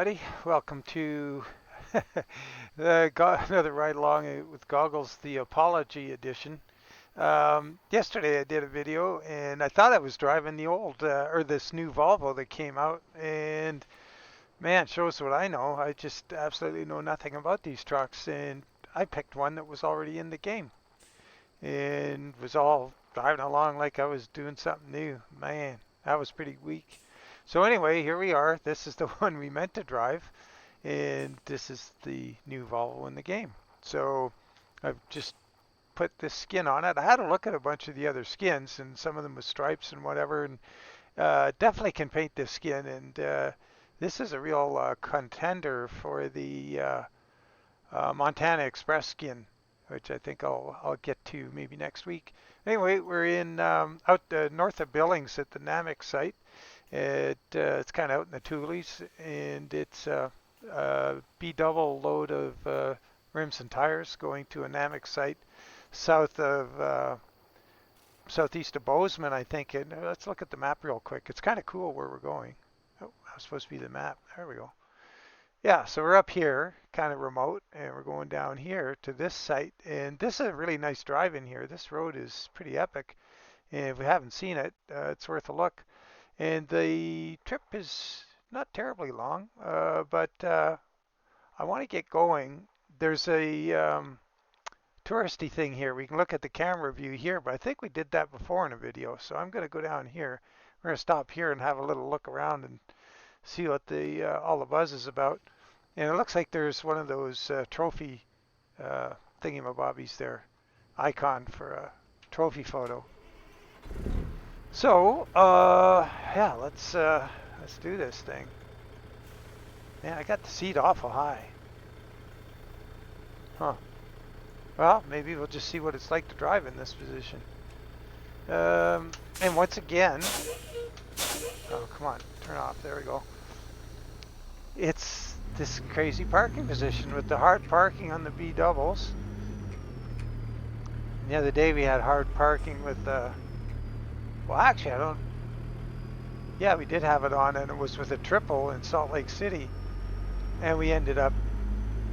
everybody. Welcome to another ride along with Goggles, the Apology Edition. Yesterday I did a video and I thought I was driving the old, or this new Volvo that came out. And man, shows what I know. I just absolutely know nothing about these trucks. And I picked one that was already in the game and was all driving along like I was doing something new. Man, that was pretty weak. So anyway, here we are. This is the one we meant to drive, and this is the new Volvo in the game. So I've just put this skin on it. I had a look at a bunch of the other skins, and some of them with stripes and whatever, and definitely can paint this skin. And this is a real contender for the Montana Express skin, which I think I'll get to maybe next week. Anyway, we're in out north of Billings at the NAMIC site. It's kind of out in the Tules, and it's a B-double load of rims and tires going to a NAMIC site south of southeast of Bozeman, I think. And let's look at the map real quick. It's kind of cool where we're going. Oh, that was supposed to be the map. There we go. Yeah, so we're up here, kind of remote, and we're going down here to this site. And this is a really nice drive in here. This road is pretty epic. And if we haven't seen it, it's worth a look. And the trip is not terribly long, but I want to get going. There's a touristy thing here. We can look at the camera view here, but I think we did that before in a video. So I'm going to go down here. We're going to stop here and have a little look around and see what the all the buzz is about. And it looks like there's one of those trophy thingamabobbies there, icon for a trophy photo. So, yeah, let's do this thing. Man, I got the seat awful high. Huh. Well, maybe we'll just see what it's like to drive in this position. And once again, oh, come on, turn off, there we go. It's this crazy parking position with the hard parking on the B doubles. The other day we had hard parking with well, actually, I don't. Yeah, we did have it on, and it was with a triple in Salt Lake City, and we ended up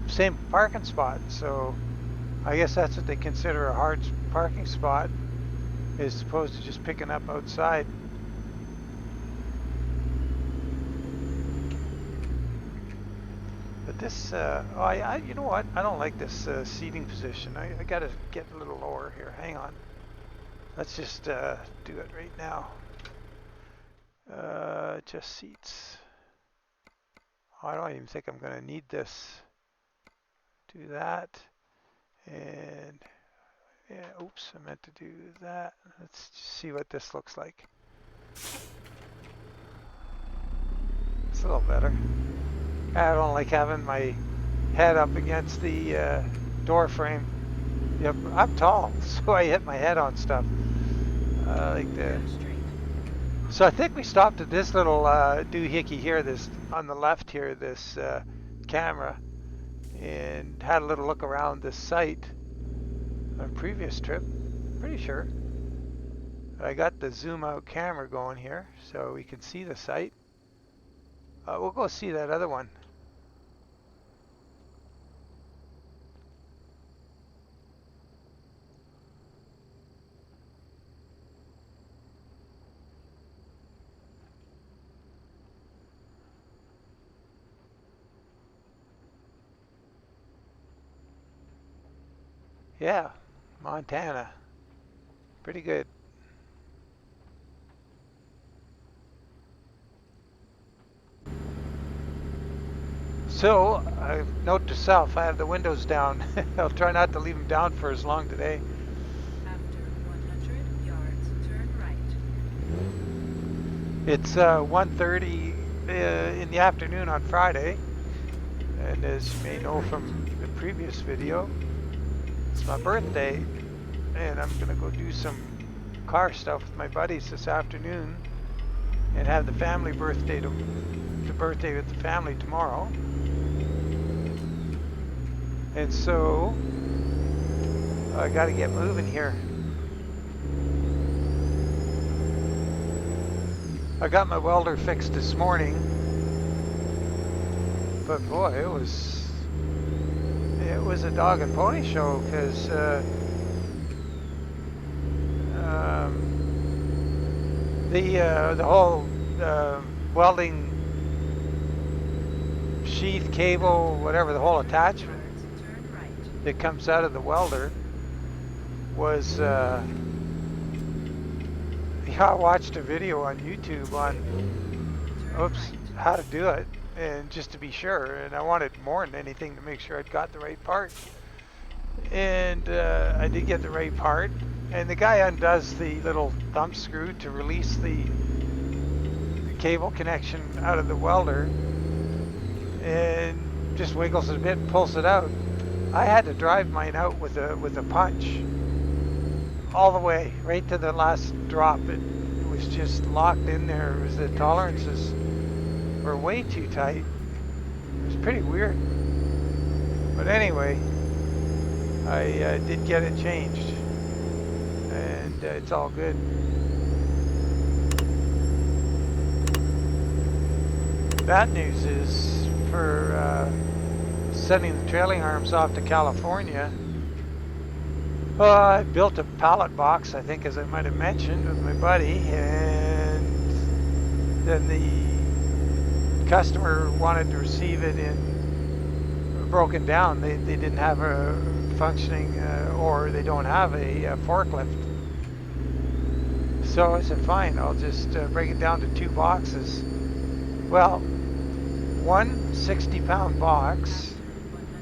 same parking spot. So I guess that's what they consider a hard parking spot, as opposed to just picking up outside. But this, you know what? I don't like this seating position. I got to get a little lower here. Hang on. Let's just do it right now. Just seats. Oh, I don't even think I'm going to need this. Do that. And, yeah, oops, I meant to do that. Let's see what this looks like. It's a little better. I don't like having my head up against the door frame. Yep, I'm tall, so I hit my head on stuff like that. So I think we stopped at this little doohickey here, this on the left here, this camera, and had a little look around this site on a previous trip. Pretty sure. I got the zoom out camera going here, so we can see the site. We'll go see that other one. Yeah, Montana. Pretty good. So, note to self, I have the windows down. I'll try not to leave them down for as long today. After 100 yards, turn right. It's 1:30 in the afternoon on Friday. And as you may know from the previous video, it's my birthday, and I'm gonna go do some car stuff with my buddies this afternoon, and have the family birthday the birthday with the family tomorrow. And so I got to get moving here. I got my welder fixed this morning, But boy, it was a dog and pony show because the whole welding sheath, cable, whatever, the whole attachment Turn right. that comes out of the welder was. Yeah, I watched a video on YouTube on Turn how to do it, and just to be sure. And I wanted more than anything to make sure I'd got the right part. And I did get the right part. And the guy undoes the little thumb screw to release the cable connection out of the welder, and just wiggles it a bit and pulls it out. I had to drive mine out with a punch all the way right to the last drop. It was just locked in there. It was the tolerances were way too tight. It was pretty weird. But anyway, I did get it changed, and it's all good. Bad news is for sending the trailing arms off to California. I built a pallet box, I think, as I might have mentioned, with my buddy, and then the customer wanted to receive it in broken down. They didn't have a functioning, or they don't have a forklift. So I said, fine, I'll just break it down to 2 boxes. Well, one 60-pound box,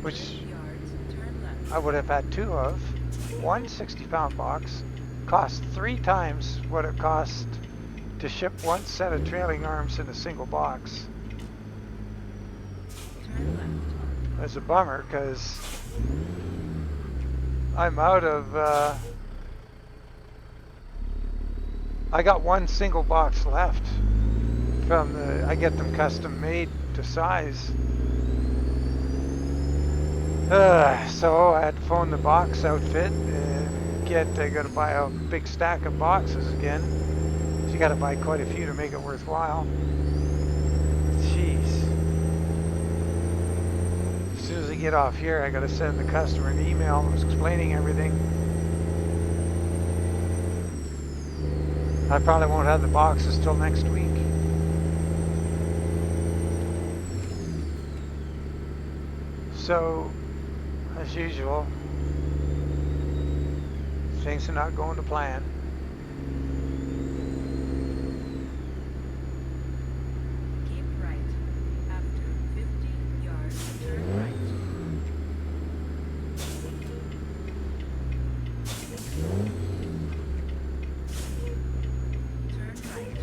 which I would have had 2 of. One 60-pound box cost 3 times what it cost to ship one set of trailing arms in a single box. That's a bummer because I'm out of. I got one single box left from the. I get them custom made to size. So I had to phone the box outfit and I got to buy a big stack of boxes again. So you got to buy quite a few to make it worthwhile. Jeez. As soon as I get off here, I got to send the customer an email explaining everything. I probably won't have the boxes till next week. So, as usual, things are not going to plan. Keep right. After 50 yards, turn right. Turn right.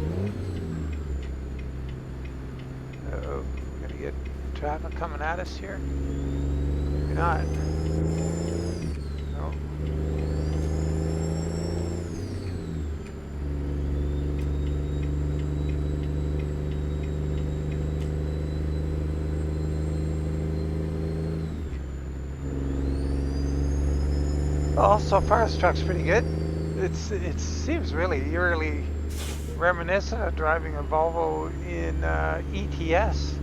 Uh-oh, we're gonna get traffic coming at us here. Maybe not. No. Well, so far this truck's pretty good. It seems really eerily reminiscent of driving a Volvo in ETS.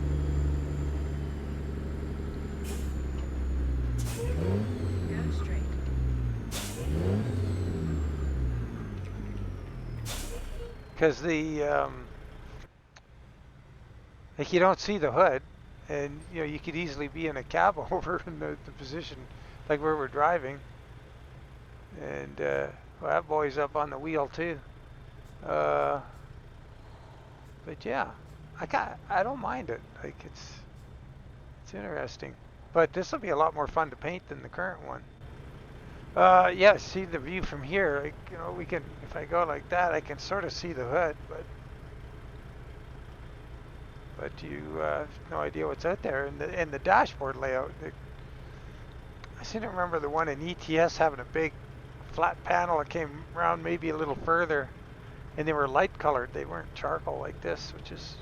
Go straight. Because like you don't see the hood, and you could easily be in a cab over in the position like where we're driving. And well, that boy's up on the wheel too. But yeah, I don't mind it. Like it's interesting. But this will be a lot more fun to paint than the current one. Yeah, see the view from here. Like, we can, if I go like that, I can sort of see the hood, but you have no idea what's out there. And the dashboard layout. I seem to remember the one in ETS having a big flat panel that came around maybe a little further, and they were light colored. They weren't charcoal like this, which is,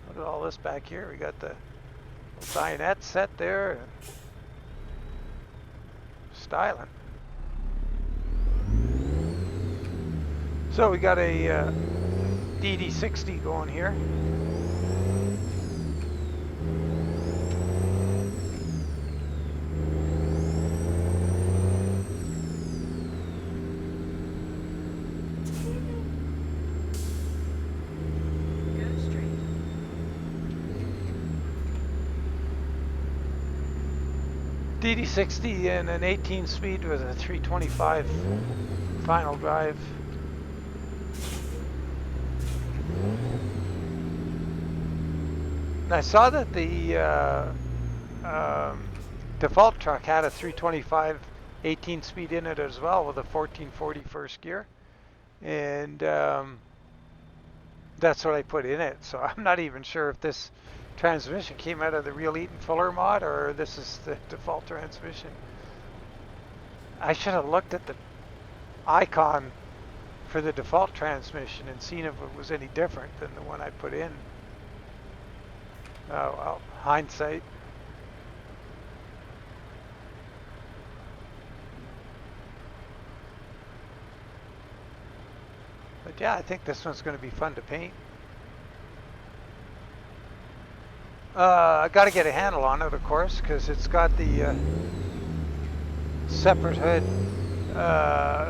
look at all this back here. We got the dinette set there, and styling. So we got a DD60 going here. DD60 and an 18 speed with a 325 final drive. And I saw that the default truck had a 325 18 speed in it as well with a 1440 first gear. And that's what I put in it. So I'm not even sure if this transmission came out of the real Eaton Fuller mod or this is the default transmission. I should have looked at the icon for the default transmission and seen if it was any different than the one I put in. Oh well, hindsight. But yeah, I think this one's going to be fun to paint. I got to get a handle on it, of course, because it's got the separate hood,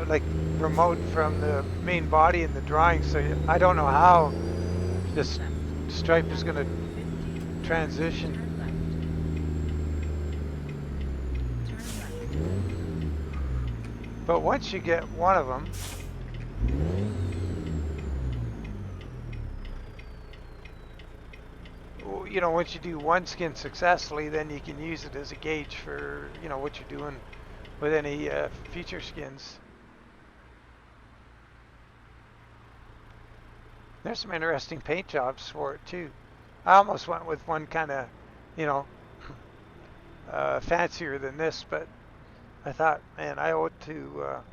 like remote from the main body in the drawing. So I don't know how this stripe is going to transition. But once you get one of them, you know, once you do one skin successfully, then you can use it as a gauge for, you know, what you're doing with any future skins. There's some interesting paint jobs for it too. I almost went with one kind of, you know, fancier than this, but I thought, man, I owe it to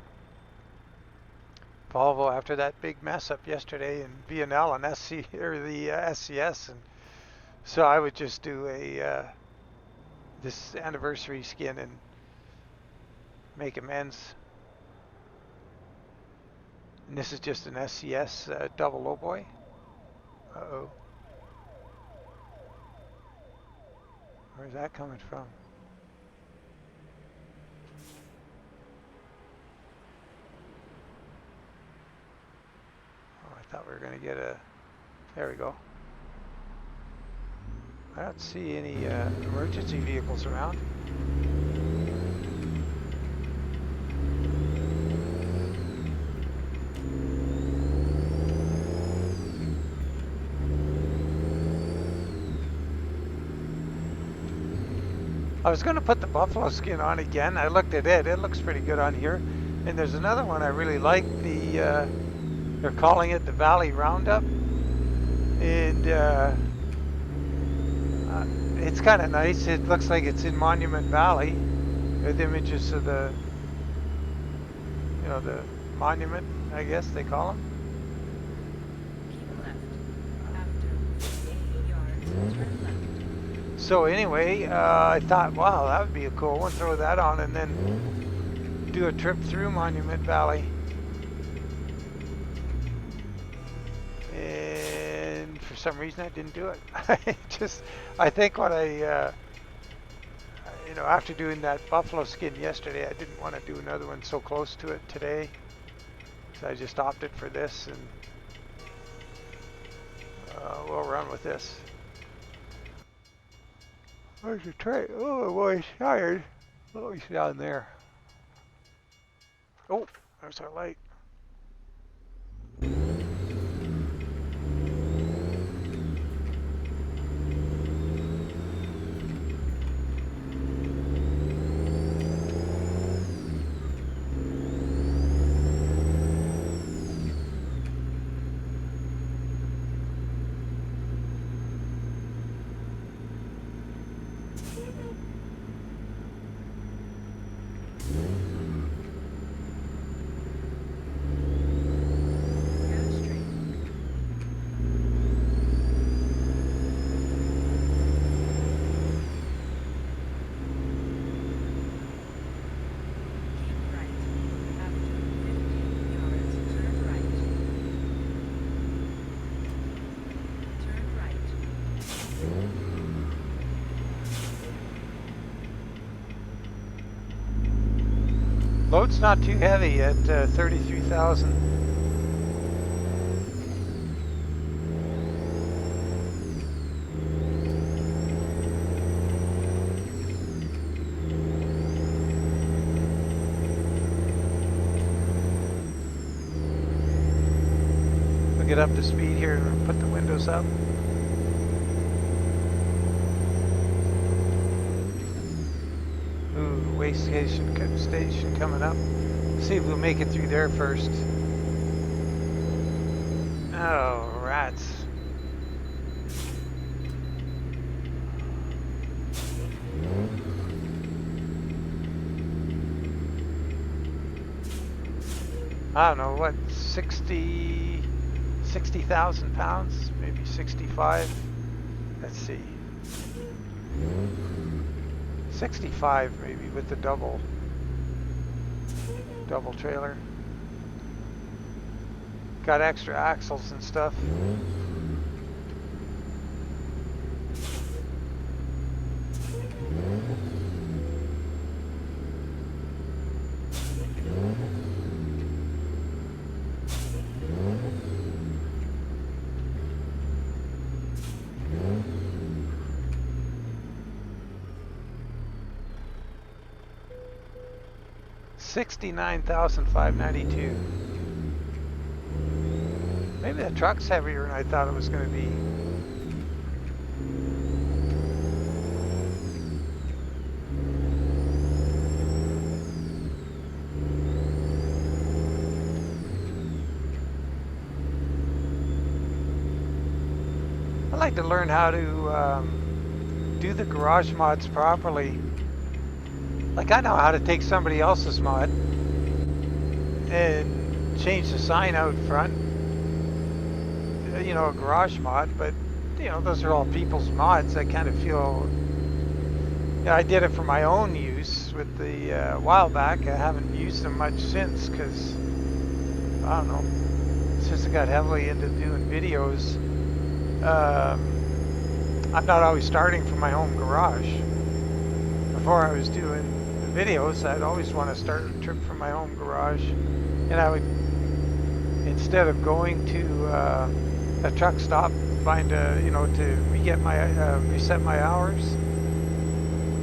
Volvo after that big mess up yesterday in VNL and SC or the SCS, and so I would just do a this anniversary skin and make amends. And this is just an SCS double low boy. Uh-oh. Where's that coming from? Oh, I thought we were going to get a... There we go. I don't see any emergency vehicles around. I was going to put the buffalo skin on again. I looked at it. It looks pretty good on here. And there's another one I really like. The they're calling it the Valley Roundup. And it's kind of nice. It looks like it's in Monument Valley with images of the, you know, the monument, I guess they call them. Keep left. After 50 yards, turn left. So anyway, I thought, wow, that would be a cool one. Throw that on and then do a trip through Monument Valley. And for some reason I didn't do it. I think when I, you know, after doing that buffalo skin yesterday, I didn't want to do another one so close to it today. So I just opted for this, and we'll run with this. Where's the tray? Oh, boy, he's tired. Oh, he's down there. Oh, there's our light. Load's not too heavy at 33,000. to get up to speed here and put the windows up. Ooh, waste station coming up. See if we'll make it through there first. Oh, rats. I don't know, what, 60,000 pounds? Maybe 65? Let's see. 65 maybe with the double trailer. Got extra axles and stuff. $69,592. Maybe the truck's heavier than I thought it was going to be. I'd like to learn how to do the garage mods properly. Like, I know how to take somebody else's mod and change the sign out front, you know, a garage mod, but, you know, those are all people's mods. I kind of feel, you know, I did it for my own use with the, a while back. I haven't used them much since because, I don't know, since I got heavily into doing videos, I'm not always starting from my home garage. Before I was doing videos, I'd always want to start a trip from my home garage, and I would, instead of going to a truck stop, find a, you know, to get my reset my hours,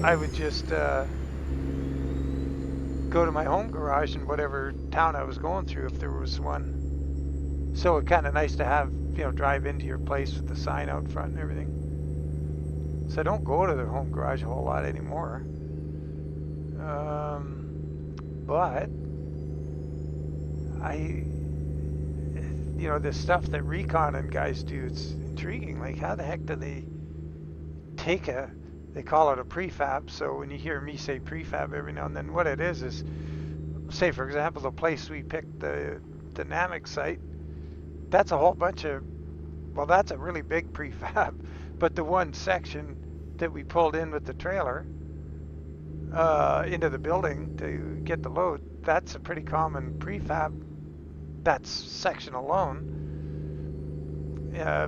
I would just go to my home garage in whatever town I was going through, if there was one. So it's kind of nice to have, you know, drive into your place with the sign out front and everything. So I don't go to the home garage a whole lot anymore. But you know, the stuff that Recon and guys do, it's intriguing. Like, how the heck do they take they call it a prefab. So when you hear me say prefab every now and then, what it is, say for example, the place we picked, the dynamic site, that's a whole bunch of, well, that's a really big prefab. But the one section that we pulled in with the trailer, into the building to get the load, that's a pretty common prefab. That section alone,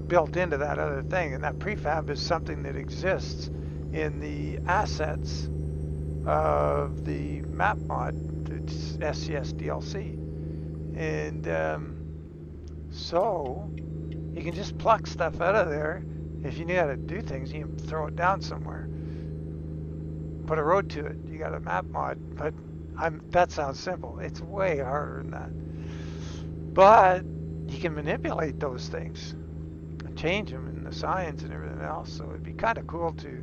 built into that other thing, and that prefab is something that exists in the assets of the map mod. It's SCS DLC, and so you can just pluck stuff out of there. If you knew how to do things, you can throw it down somewhere. Put a road to it. You got a map mod, but that sounds simple. It's way harder than that. But you can manipulate those things and change them in the signs and everything else. So it'd be kind of cool to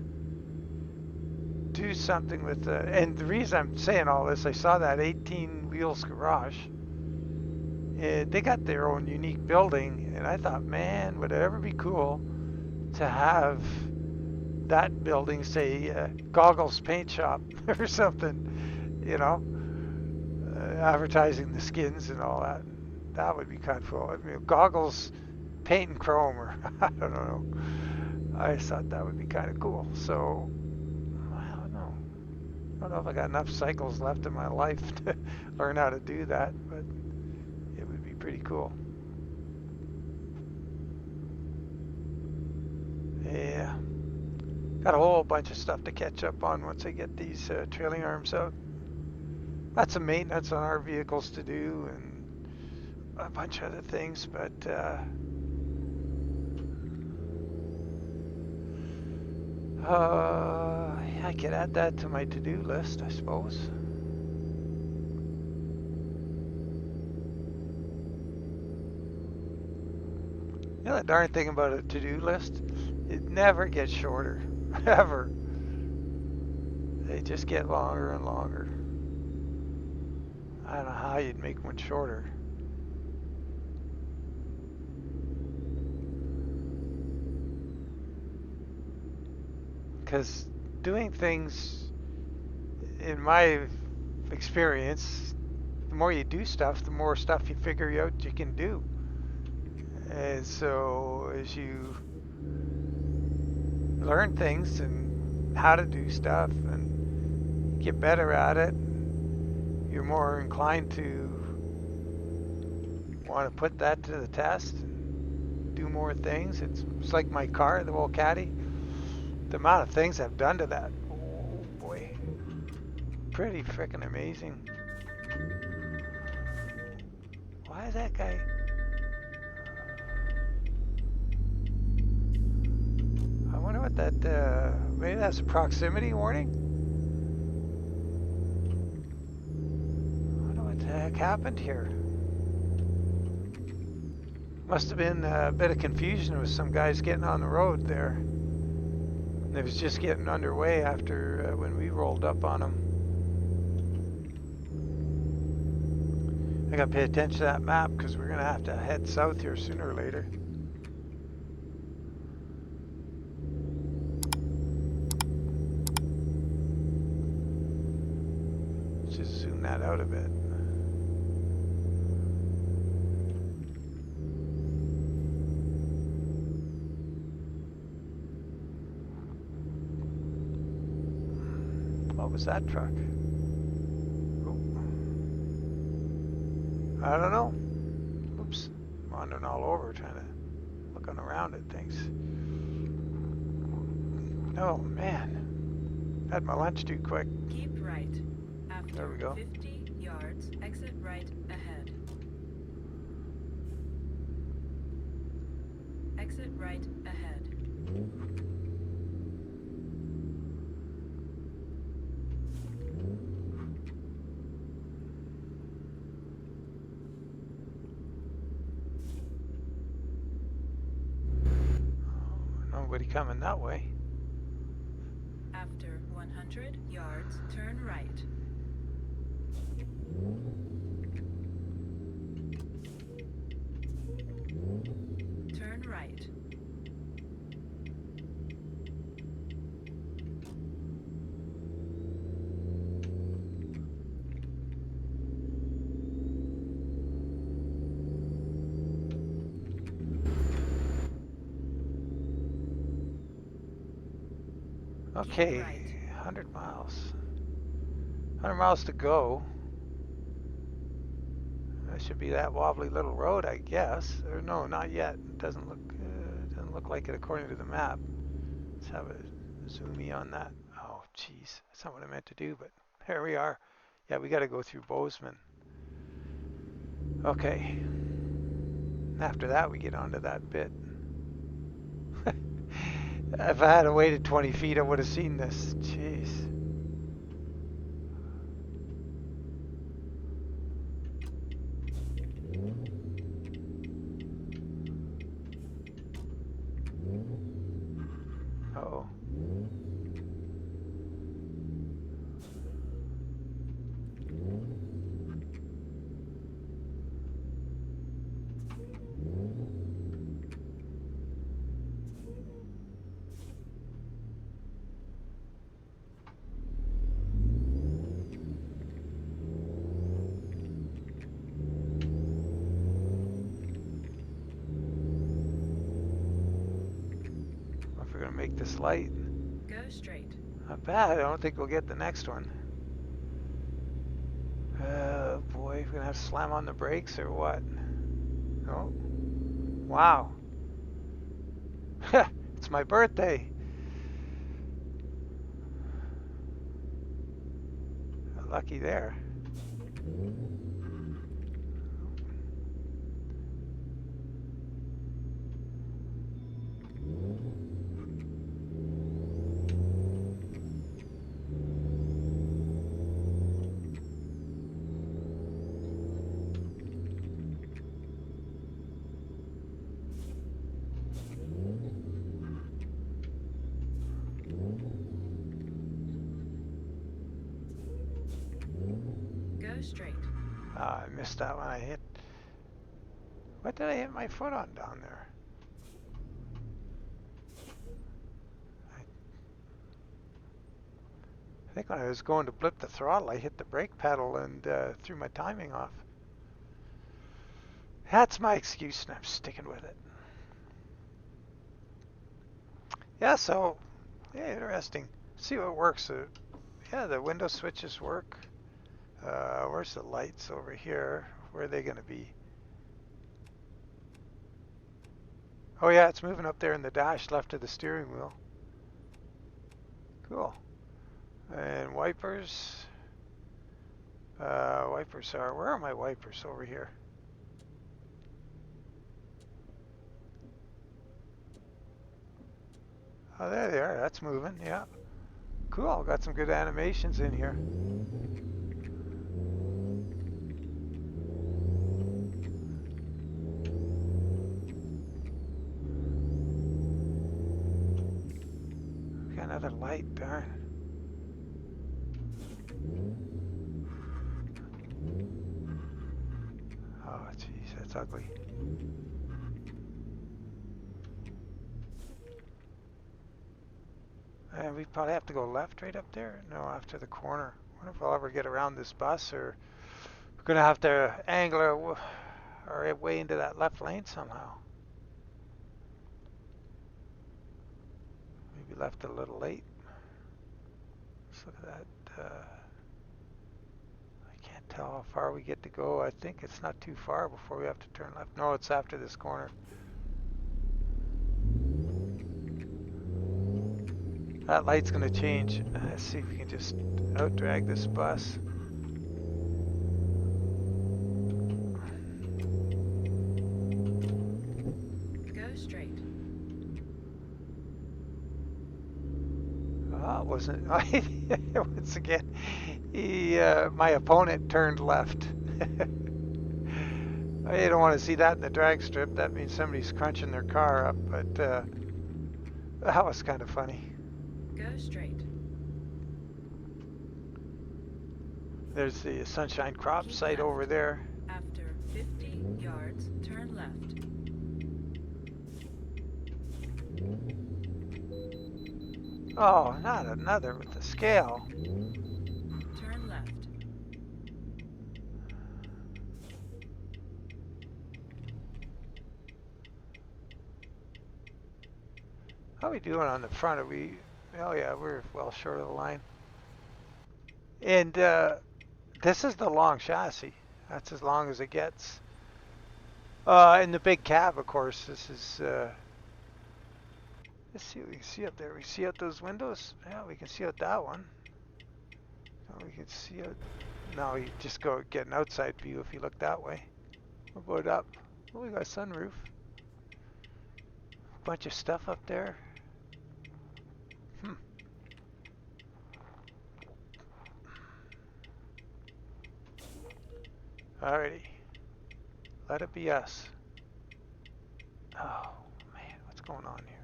do something with the. And the reason I'm saying all this, I saw that 18 Wheels Garage, and they got their own unique building, and I thought, man, would it ever be cool to have that building, say, Goggles Paint Shop or something, you know, advertising the skins and all that. That would be kind of cool. I mean, Goggles Paint and Chrome, or I don't know. I thought that would be kind of cool. So, I don't know. I don't know if I got enough cycles left in my life to learn how to do that, but it would be pretty cool. Yeah. Got a whole bunch of stuff to catch up on once I get these trailing arms out. Lots of maintenance on our vehicles to do and a bunch of other things, but I could add that to my to-do list, I suppose. You know the darn thing about a to-do list? It never gets shorter. Ever. They just get longer and longer. I don't know how you'd make one shorter. Because doing things, in my experience, the more you do stuff, the more stuff you figure out you can do. And so as you learn things and how to do stuff and get better at it, you're more inclined to want to put that to the test and do more things. It's like my car, the old caddy. The amount of things I've done to that, oh boy, pretty freaking amazing. Why is that guy? I wonder what that, maybe that's a proximity warning? I wonder what the heck happened here. Must have been a bit of confusion with some guys getting on the road there. It was just getting underway after when we rolled up on them. I gotta pay attention to that map because we're gonna have to head south here sooner or later. Let's just zoom that out a bit. What was that truck? Oh. I don't know. Oops. Wandering all over trying to looking around at things. Oh man. Had my lunch too quick. Keep right. There we After go. 50 yards, exit right ahead. Exit right ahead. Nobody coming that way. After 100 yards, turn right. Turn right. Okay, right. 100 miles. 100 miles to go. That should be that wobbly little road, I guess. Or no, not yet. It doesn't look like it according to the map. Let's have a zoomie on that. Oh, jeez, that's not what I meant to do, but here we are. Yeah, we got to go through Bozeman. Okay. After that, we get onto that bit. If I had waited 20 feet, I would have seen this. Jeez. Uh-oh. If we're going to make this light. Go straight. Not bad. I don't think we'll get the next one. Oh boy, we're gonna have to slam on the brakes or what? Oh, wow. It's my birthday. Lucky there. straight. I missed that one. I hit. What did I hit my foot on down there? I think when I was going to blip the throttle, I hit the brake pedal and threw my timing off. That's my excuse, and I'm sticking with it. Yeah, so, yeah, interesting. See what works. Yeah, the window switches work. Where's the lights over here? Where are they going to be? Oh yeah, it's moving up there in the dash left of the steering wheel. Cool. And wipers. Wipers are, where are my wipers? Over here. Oh, there they are. That's moving. Yeah. Cool. Got some good animations in here. Got another light. Darn. Oh, jeez, that's ugly. And we probably have to go left right up there. No, after the corner. I wonder if I'll ever get around this bus, or we're gonna have to angle our way into that left lane somehow. Maybe left it a little late. Let's look at that. I can't tell how far we get to go. I think it's not too far before we have to turn left. No, it's after this corner. That light's gonna change. Let's see if we can just out drag this bus. Go straight. Oh, it wasn't. Once again, my opponent turned left. I don't want to see that in the drag strip. That means somebody's crunching their car up, but that was kind of funny. Go straight. There's the Sunshine Crop Keep site left. over there. After 50 yards, turn left. Oh, not another with the scale. Turn left. How are we doing on the front? Are we? Oh yeah, we're well short of the line. And this is the long chassis. That's as long as it gets. In the big cab, of course, this is. Let's see what we can see up there. We see out those windows. Yeah, we can see out that one. Oh, we can see out. No, you just go get an outside view if you look that way. What about up? Oh, we got a sunroof. Bunch of stuff up there. Alrighty. Let it be us. Oh, man, what's going on here?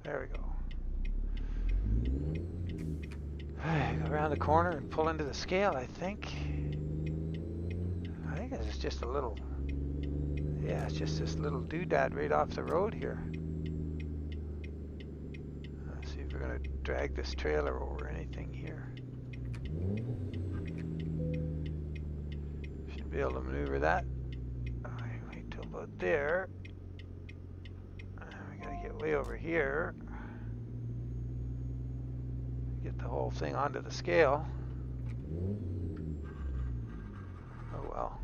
There we go. Go around the corner and pull into the scale, I think. I think this is just a little... Yeah, it's just this little doodad right off the road here. Let's see if we're going to drag this trailer over anything here. Should be able to maneuver that. Wait till about there. We got to get way over here. Get the whole thing onto the scale. Oh well.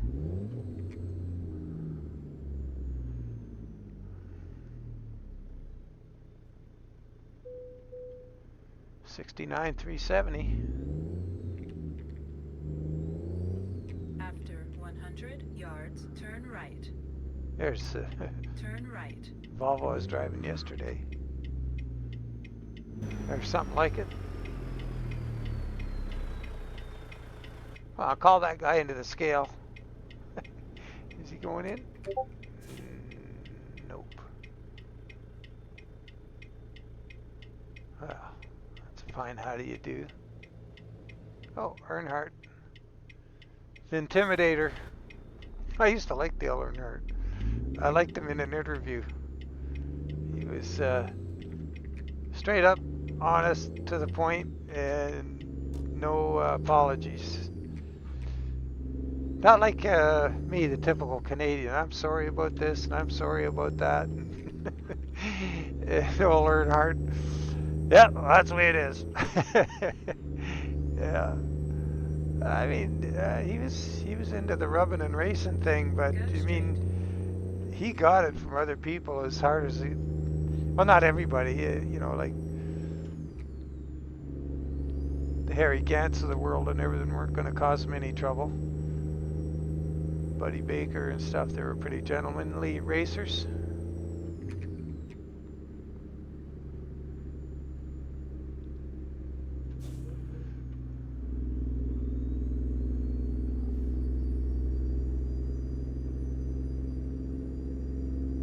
$69,370. After 100 yards, turn right. There's the Turn right. Volvo I was driving yesterday. There's something like it. Well, I'll call that guy into the scale. Is he going in? Nope. Well, that's fine. How do you do? Oh, Earnhardt. The Intimidator. I used to like Dale Earnhardt. I liked him in an interview. He was straight up, honest, to the point, and no apologies. Not like me, the typical Canadian. I'm sorry about this and I'm sorry about that. Old Earnhardt. Yeah, well, that's the way it is. Yeah. I mean, he was into the rubbing and racing thing, but Go I straight. mean, he got it from other people as hard as he. Well, not everybody, like the Harry Gants of the world and everything weren't going to cause him any trouble. Buddy Baker and stuff, they were pretty gentlemanly racers.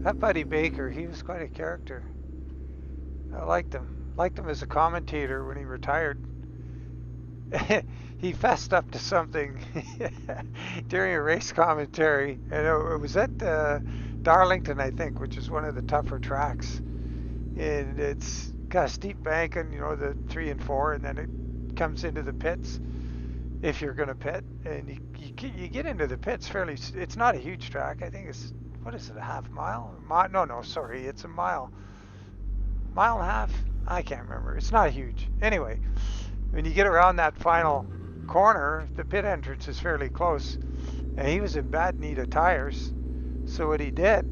That Buddy Baker, he was quite a character. I liked him. Liked him as a commentator when he retired. He fessed up to something during a race commentary, and it was at Darlington, I think, which is one of the tougher tracks. And it's got a steep banking, the 3 and 4, and then it comes into the pits if you're going to pit. And you get into the pits fairly. It's not a huge track. I think it's, what is it, a half mile? No, sorry, it's a mile. Mile and a half? I can't remember. It's not huge. Anyway, when you get around that final corner, the pit entrance is fairly close, and he was in bad need of tires. So what he did,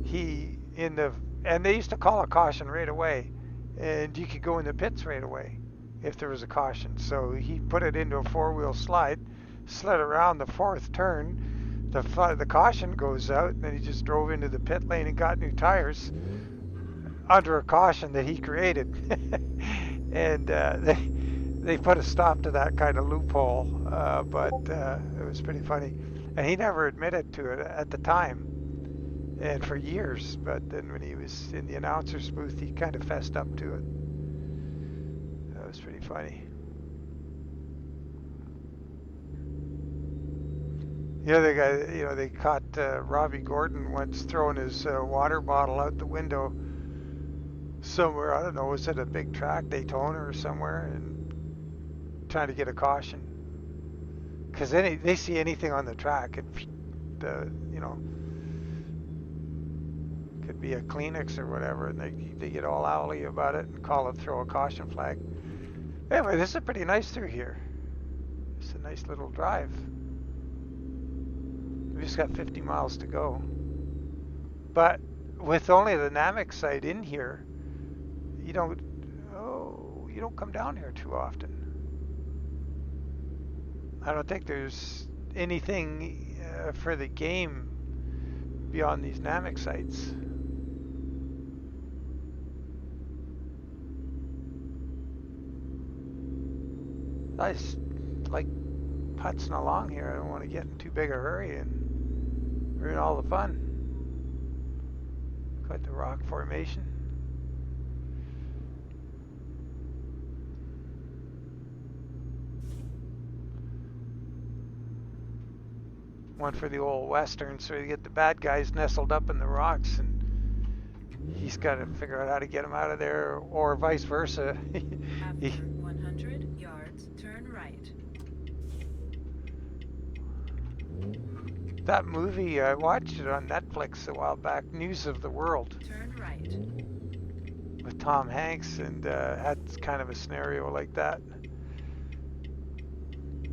and they used to call a caution right away, and you could go in the pits right away if there was a caution. So he put it into a four-wheel slide, slid around the fourth turn. The caution goes out, and then he just drove into the pit lane and got new tires under a caution that he created. And they put a stop to that kind of loophole, but it was pretty funny. And he never admitted to it at the time, and for years. But then when he was in the announcer's booth, he kind of fessed up to it. That was pretty funny. The other guy, they caught Robbie Gordon once throwing his water bottle out the window somewhere. I don't know, was it a big track, Daytona or somewhere, and trying to get a caution. Because they see anything on the track, could be a Kleenex or whatever, and they get all owly about it and throw a caution flag. Anyway, this is pretty nice through here. It's a nice little drive. We just got 50 miles to go. But with only the Namek site in here, you don't come down here too often. I don't think there's anything for the game beyond these Namek sites. I just like putzing along here. I don't want to get in too big a hurry and ruin all the fun. Quite the rock formation. One for the old western, so you get the bad guys nestled up in the rocks, and he's got to figure out how to get them out of there, or vice versa. After 100 yards, turn right. That movie, I watched it on Netflix a while back, News of the World, Turn right. with Tom Hanks, and had kind of a scenario like that.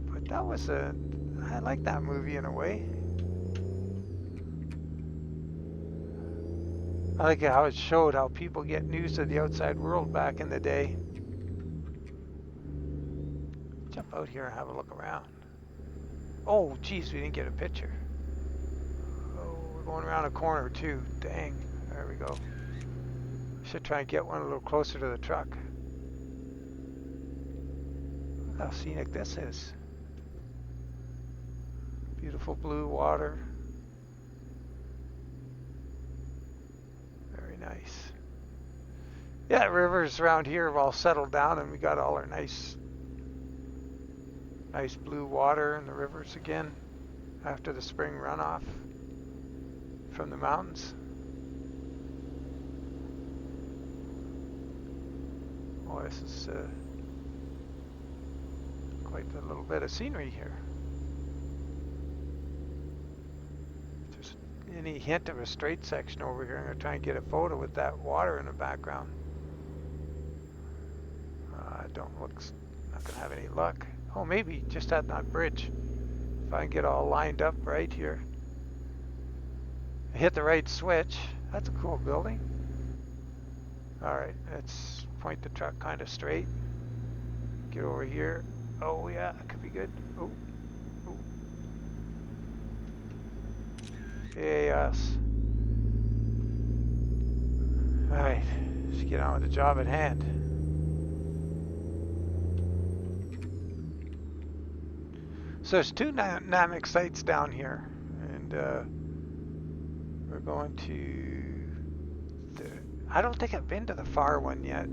But I like that movie in a way. I like how it showed how people get news of the outside world back in the day. Jump out here and have a look around. Oh, geez, we didn't get a picture. Oh, we're going around a corner too. Dang. There we go. Should try and get one a little closer to the truck. Look how scenic this is. Beautiful blue water. Very nice. Yeah, rivers around here have all settled down, and we got all our nice Nice blue water in the rivers again after the spring runoff from the mountains. Oh, this is quite a little bit of scenery here. If there's any hint of a straight section over here, I'm going to try and get a photo with that water in the background. Not going to have any luck. Oh, maybe just at that bridge. If I can get all lined up right here. Hit the right switch. That's a cool building. Alright, let's point the truck kind of straight. Get over here. Oh yeah, that could be good. Oh. Yes. Alright, let's get on with the job at hand. So there's two dynamic sites down here, and we're going to I don't think I've been to the far one yet.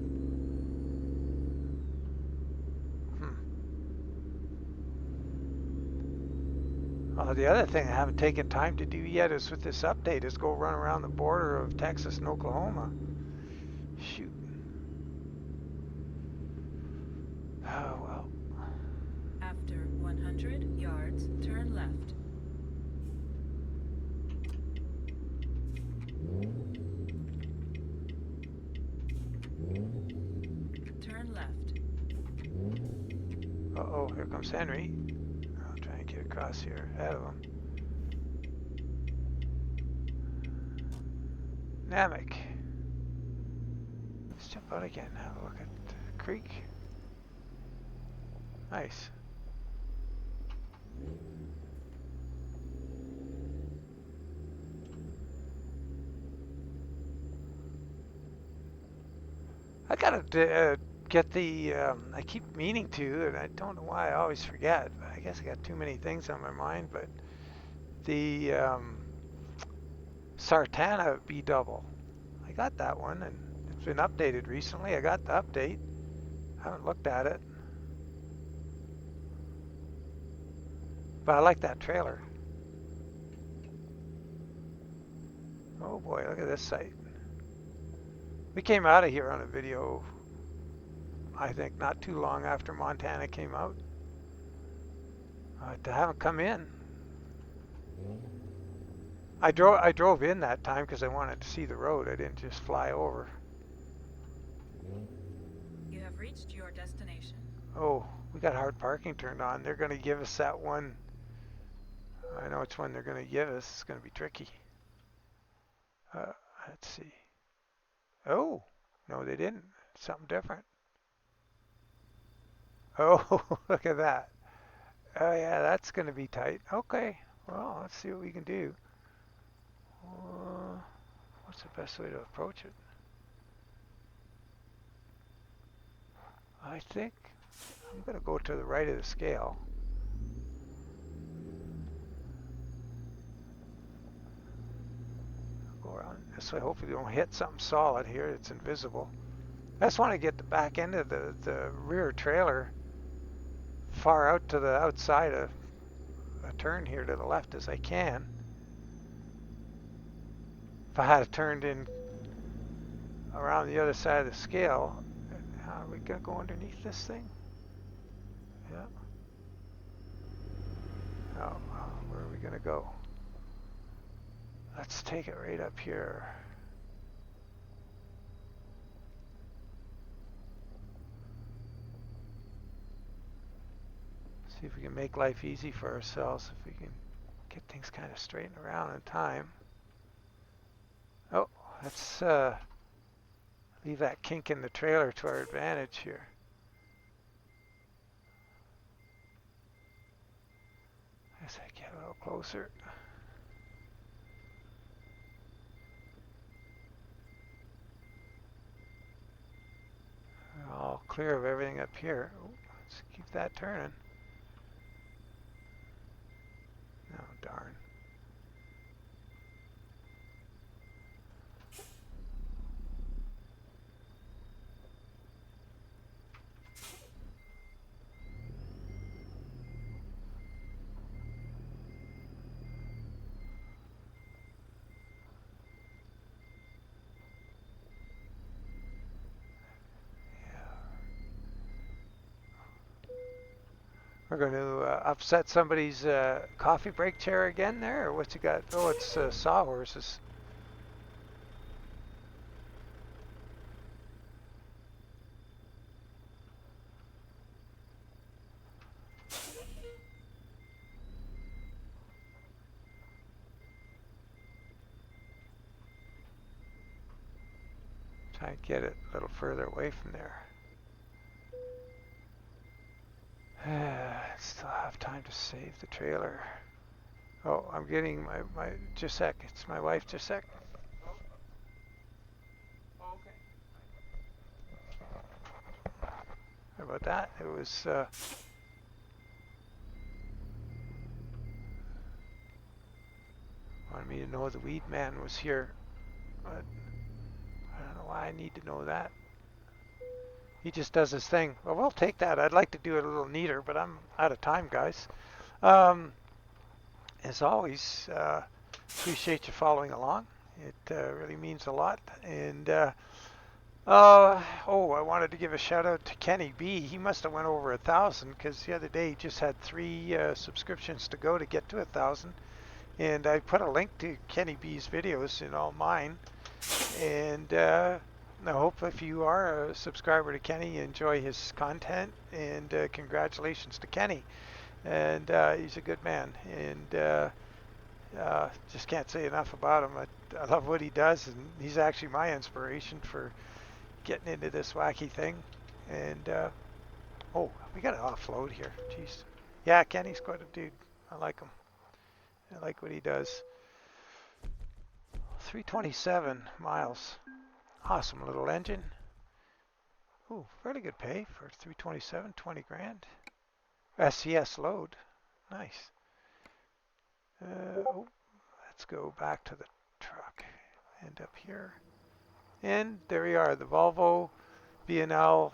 The other thing I haven't taken time to do yet is with this update is go run around the border of Texas and Oklahoma. Shoot. Oh well. After 100 yards, turn left. Turn left. Uh-oh, here comes Henry. I'll try and get across here ahead of him. Namek. Let's jump out again and have a look at the creek. Nice. I gotta get the, I keep meaning to, and I don't know why I always forget. I guess I got too many things on my mind, but the Sartana B-double. I got that one, and it's been updated recently. I got the update. I haven't looked at it. But I like that trailer. Oh boy, look at this site. We came out of here on a video, I think, not too long after Montana came out. To have it come in. I drove in that time because I wanted to see the road. I didn't just fly over. You have reached your destination. Oh, we got hard parking turned on. They're going to give us that one. I know which one they're going to give us. It's going to be tricky. Let's see. Oh, no, they didn't. Something different. Oh, look at that. Oh, yeah, that's going to be tight. Okay, well, let's see what we can do. What's the best way to approach it? I think I'm going to go to the right of the scale. Go around this way. Hopefully we don't hit something solid here. It's invisible. I just want to get the back end of the rear trailer far out to the outside of a turn here to the left as I can. If I had it turned in around the other side of the scale, are we going to go underneath this thing? Yeah. Oh, where are we going to go? Let's take it right up here. See if we can make life easy for ourselves, if we can get things kind of straightened around in time. Oh, let's leave that kink in the trailer to our advantage here. As I get a little closer. We're all clear of everything up here. Oh, let's keep that turning. Oh, darn. We're going to upset somebody's coffee break chair again there, or what's he got? Oh, it's sawhorses. Try and get it a little further away from there. Still have time to save the trailer. Oh, I'm getting my just a sec. It's my wife. Just a sec. Oh, okay. How about that? It was. Wanted me to know the weed man was here, but I don't know why I need to know that. He just does his thing. Well, we'll take that. I'd like to do it a little neater, but I'm out of time, guys. Um, as always, appreciate you following along. It really means a lot. And oh, I wanted to give a shout out to Kenny B. He must have went over 1,000 because the other day he just had 3 subscriptions to go to get to 1,000. And I put a link to Kenny B's videos in all mine. And I hope if you are a subscriber to Kenny, you enjoy his content. And congratulations to Kenny. And he's a good man. And just can't say enough about him. I love what he does. And he's actually my inspiration for getting into this wacky thing. And oh, we got to offload here. Jeez. Yeah, Kenny's quite a dude. I like him. I like what he does. 327 miles. Awesome little engine. Ooh, fairly good pay for 327, 20 grand. SCS load. Nice. Oh, let's go back to the truck. End up here. And there we are, the Volvo VNL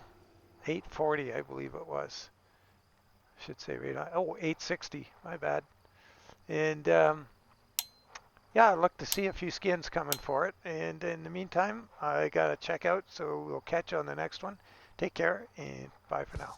840, I believe it was. Should say right on. Oh, 860, my bad. And yeah, I look to see a few skins coming for it. And in the meantime, I got to check out, so we'll catch you on the next one. Take care, and bye for now.